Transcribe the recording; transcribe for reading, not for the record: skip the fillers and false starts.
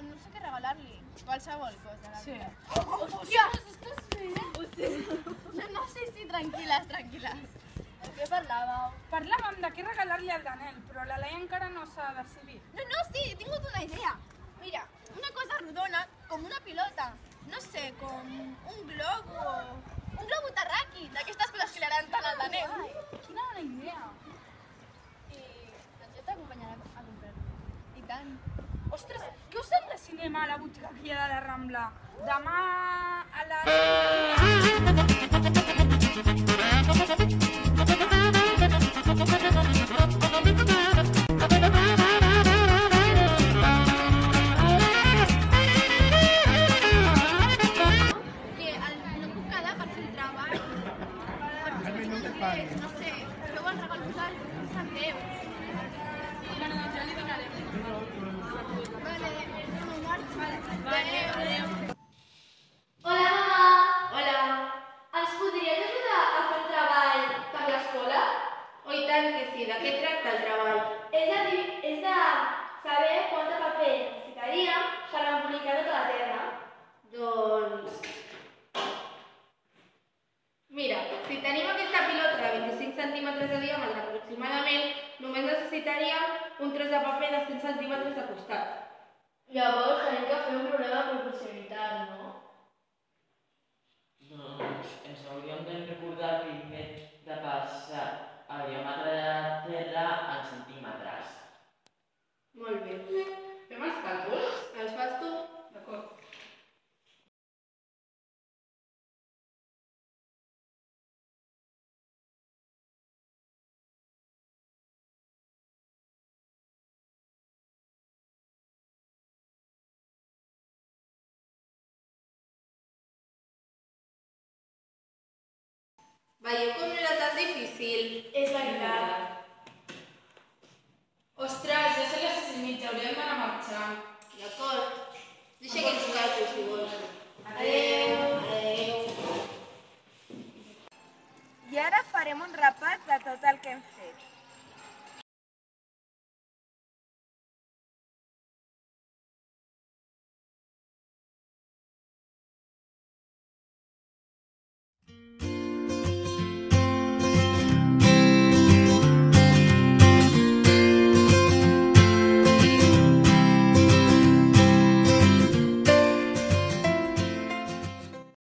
no sé què regalar-li. Qualsevol cosa, la Sí. veritat. Hòstia! Estàs bé? No, sí, tranquil·les, tranquil·les. De què parlàveu? Parlàvem de què regalar-li al Danel, però la Laia encara no s'ha decidit. No, sí, he tingut una idea. Mira, una cosa rodona, com una pilota. No sé, com un globo... Un globo terraqui, d'aquestes coses que li agraden tant al Danel. Quina bona idea. I doncs jo t'acompanyaré a comprar-lo. I tant. Ostres, què us sembla cinema a la botiga que hi ha de la Rambla? Demà a les... Que no puc quedar per fer el treball. No sé, feu el regal vosaltres, no em sap greu. Bueno, doncs ja li donarem. Vale, no marxo. Vale, adéu. Hola, mamà! Hola! Ens podries ajudar a fer un treball per l'escola? Oh, i tant que sí, de què tracta el treball? És de saber quanta paper necessitaríem per embolicar tota la terra. Doncs... Mira, si tenim aquesta pilota de 25 centímetres de diàmetre aproximadament, només necessitaríem un tros de paper de 100 centímetres de costat. Llavors tenim que fer un problema de proporcionalitat, no? Doncs ens hauríem de recordar primer de passar el diàmetre de la terra en centímetres. Molt bé. Fem els càlculs? Els fas tu? D'acord. Veieu com no era tan difícil? És veritat. Ostres, ja són les 6:30, hauríem d'anar marxant. D'acord. Deixa aquests càlculs, si vols. Adéu. Adéu. I ara farem un repàs de tot el que hem fet.